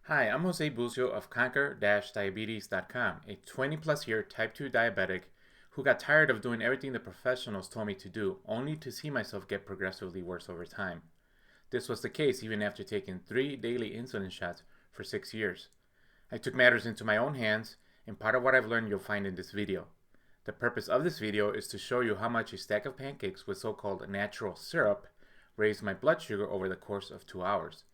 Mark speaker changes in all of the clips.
Speaker 1: Hi, I'm Jose Bucio of conquer-diabetes.com, a 20 plus year type 2 diabetic who got tired of doing everything the professionals told me to do, only to see myself get progressively worse over time. This was the case even after taking 3 daily insulin shots for 6 years. I took matters into my own hands, and part of what I've learned you'll find in this video. The purpose of this video is to show you how much a stack of pancakes with so-called natural syrup raised my blood sugar over the course of 2 hours.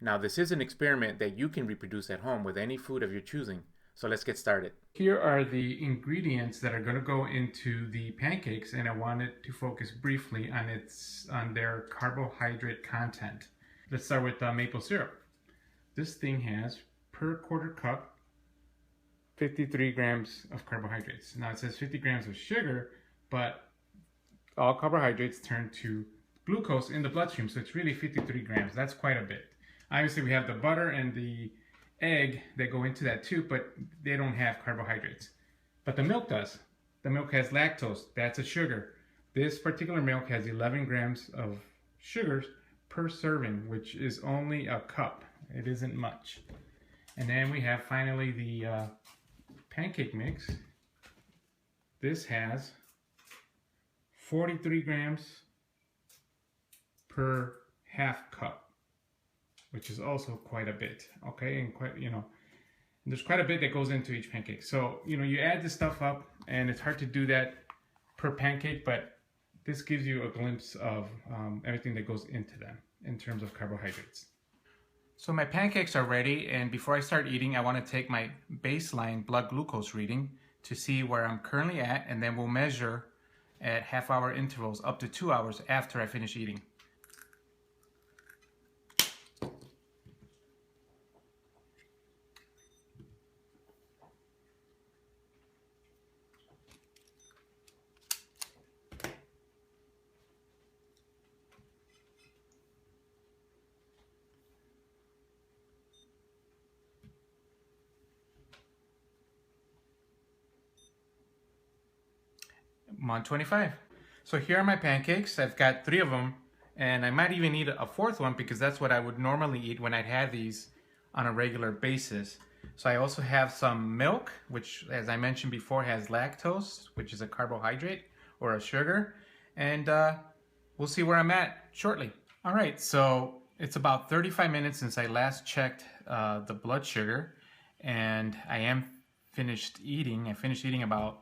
Speaker 1: Now, this is an experiment that you can reproduce at home with any food of your choosing. So let's get started. Here are the ingredients that are going to go into the pancakes, and I wanted to focus briefly on their carbohydrate content. Let's start with maple syrup. This thing has, per quarter cup, 53 grams of carbohydrates. Now it says 50 grams of sugar, but all carbohydrates turn to glucose in the bloodstream, so it's really 53 grams. That's quite a bit. Obviously, we have the butter and the egg that go into that too, but they don't have carbohydrates. But the milk does. The milk has lactose. That's a sugar. This particular milk has 11 grams of sugars per serving, which is only a cup. It isn't much. And then we have finally the pancake mix. This has 43 grams per half cup, which is also quite a bit, okay? And quite, there's quite a bit that goes into each pancake. So, you add this stuff up, and it's hard to do that per pancake, but this gives you a glimpse of everything that goes into them in terms of carbohydrates. So my pancakes are ready, and before I start eating, I want to take my baseline blood glucose reading to see where I'm currently at, and then we'll measure at half-hour intervals up to 2 hours after I finish eating. I'm on 25. So here are my pancakes. I've got 3 of them, and I might even eat a 4th one because that's what I would normally eat when I'd have these on a regular basis. So I also have some milk, which, as I mentioned before, has lactose, which is a carbohydrate or a sugar, and we'll see where I'm at shortly. All right, so it's about 35 minutes since I last checked the blood sugar, and I am finished eating. I finished eating about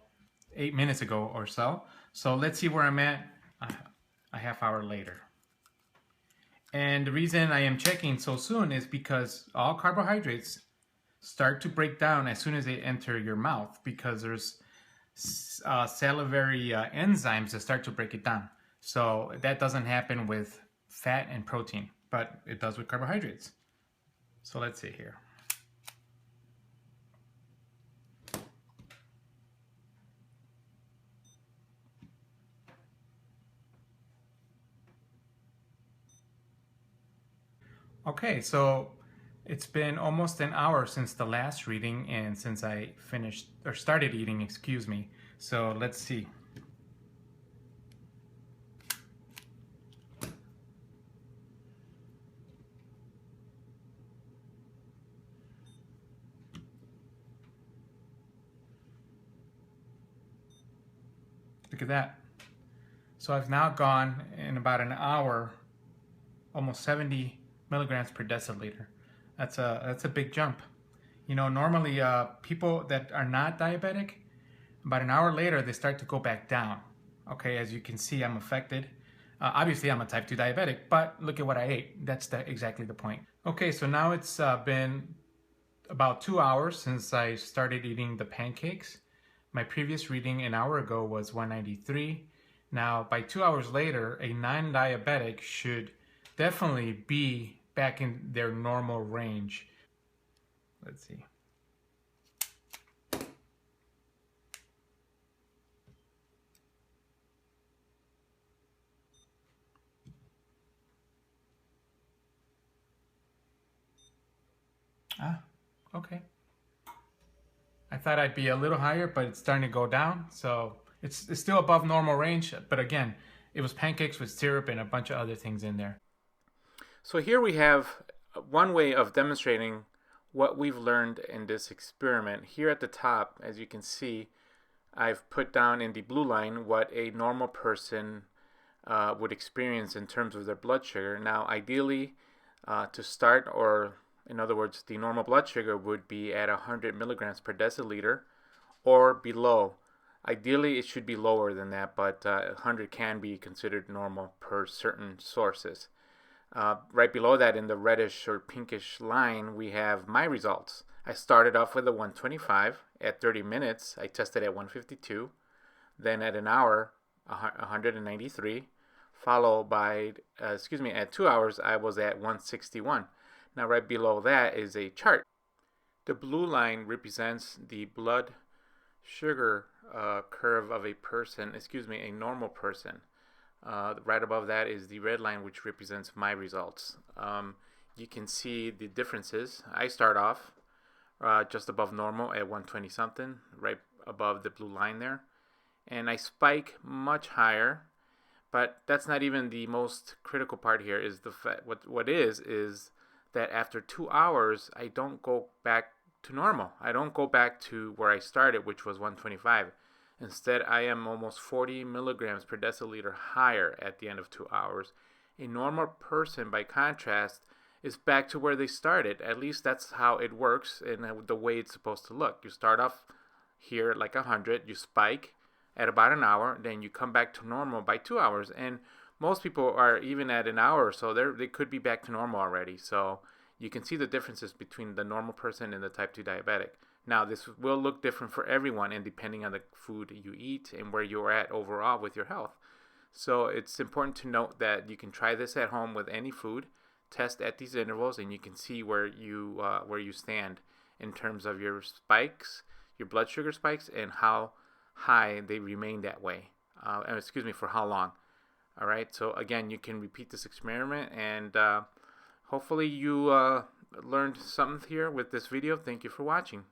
Speaker 1: 8 minutes ago or so. So let's see where I'm at a half hour later. And the reason I am checking so soon is because all carbohydrates start to break down as soon as they enter your mouth, because there's salivary enzymes that start to break it down. So that doesn't happen with fat and protein, but it does with carbohydrates. So let's see here. Okay, so it's been almost an hour since the last reading and since I started eating, excuse me. So let's see. Look at that. So I've now gone in about an hour, almost 70 milligrams per deciliter. That's a big jump. Normally people that are not diabetic, about an hour later they start to go back down. Okay, as you can see, I'm affected. Obviously, I'm a type 2 diabetic, but look at what I ate. That's exactly the point. Okay, so now it's been about 2 hours since I started eating the pancakes. My previous reading an hour ago was 193. Now, by 2 hours later, a non-diabetic should definitely be back in their normal range. Let's see. Okay. I thought I'd be a little higher, but it's starting to go down. So it's still above normal range, but again, it was pancakes with syrup and a bunch of other things in there. So here we have one way of demonstrating what we've learned in this experiment. Here at the top, as you can see, I've put down in the blue line what a normal person would experience in terms of their blood sugar. Now, ideally, to start, or in other words, the normal blood sugar would be at 100 milligrams per deciliter or below. Ideally, it should be lower than that, but 100 can be considered normal per certain sources. Right below that, in the reddish or pinkish line, we have my results. I started off with a 125. At 30 minutes, I tested at 152. Then at an hour, 193. Followed by, at 2 hours, I was at 161. Now, right below that is a chart. The blue line represents the blood sugar curve of a normal person. Right above that is the red line, which represents my results. You can see the differences. I start off just above normal at 120 something, right above the blue line there. And I spike much higher, but that's not even the most critical part here. Is the fact what is that after 2 hours, I don't go back to normal. I don't go back to where I started, which was 125. Instead, I am almost 40 milligrams per deciliter higher at the end of 2 hours. A normal person, by contrast, is back to where they started. At least that's how it works and the way it's supposed to look. You start off here like 100, you spike at about an hour, then you come back to normal by 2 hours. And most people are even at an hour or so, they could be back to normal already. So you can see the differences between the normal person and the type 2 diabetic. Now, this will look different for everyone, and depending on the food you eat and where you're at overall with your health. So it's important to note that you can try this at home with any food, test at these intervals, and you can see where you stand in terms of your spikes, your blood sugar spikes, and how high they remain that way. For how long. All right. So again, you can repeat this experiment, and hopefully you learned something here with this video. Thank you for watching.